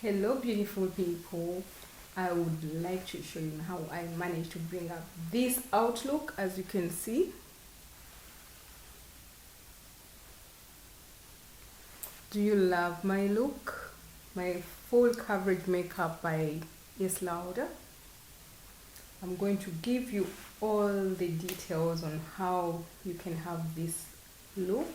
Hello beautiful people, I would like to show you how I managed to bring up this outlook. As you can see, do you love my look? My full coverage makeup by Yes Lauder. I'm going to give you all the details on how you can have this look.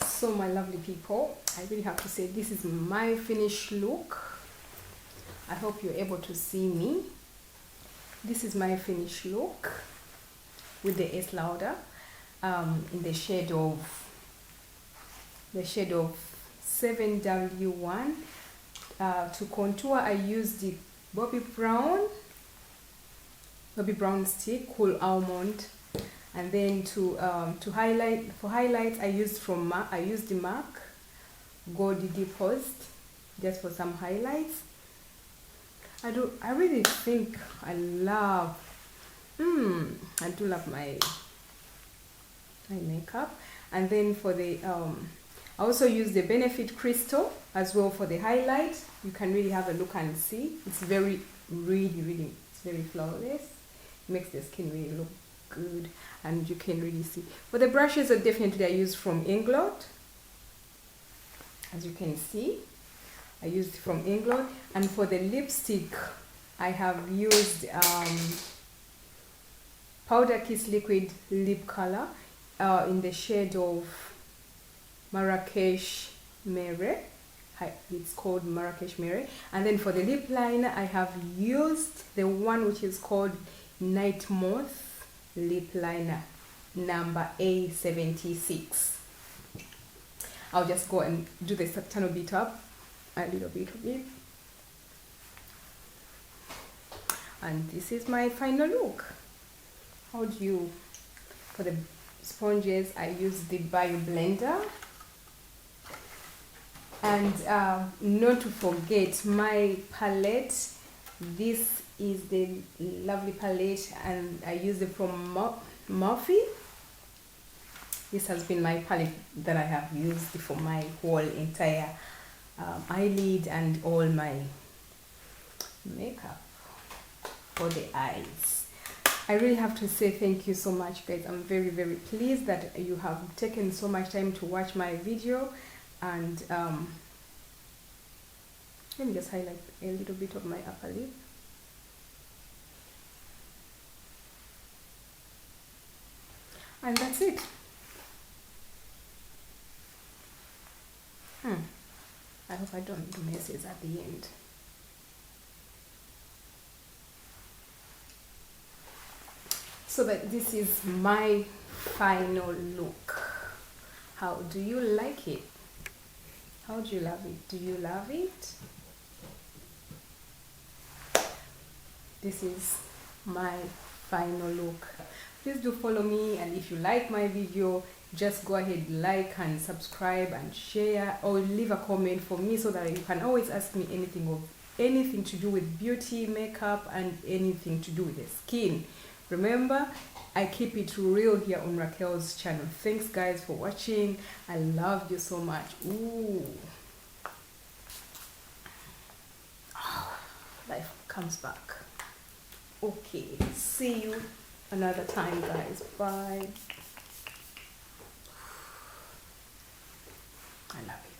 So my lovely people, I really have to say this is my finished look. I hope you're able to see me. This is my finished look with the S Lauder in the shade of 7W1. To contour, I used the Bobbi Brown stick, Cool Almond. And then to highlight, for highlights, I used the MAC Gold Deposit just for some highlights. I really think I do love my makeup. And then for the I also use the Benefit Crystal as well for the highlight. You can really have a look and see. It's really it's very flawless. It makes the skin really look good, and you can really see. For the brushes, are definitely I use from England. As you can see, I used from England. And for the lipstick, I have used Powder Kiss Liquid Lip Color in the shade of Marrakesh Mere. It's called Marrakesh Mere. And then for the lip liner, I have used the one which is called Night Moth lip liner number A76. I'll just go and do the tiny bit up, a little bit of it, and this is my final look. For the sponges, I use the Bio Blender, and not to forget my palette. This is the lovely palette, and I use it from Morphe. This has been my palette that I have used for my whole entire eyelid and all my makeup for the eyes. I really have to say thank you so much, guys. I'm very pleased that you have taken so much time to watch my video. And let me just highlight a little bit of my upper lip. And that's it. I hope I don't do messes at the end. So that this is my final look. How do you like it? How do you love it? Do you love it? This is my final look. Please do follow me, and if you like my video, just go ahead, like and subscribe and share, or leave a comment for me so that you can always ask me anything to do with beauty, makeup, and anything to do with the skin. Remember, I keep it real here on Raquel's channel. Thanks guys for watching. I love you so much. Ooh. Oh, life comes back. Okay, see you another time, guys. Bye. I love it.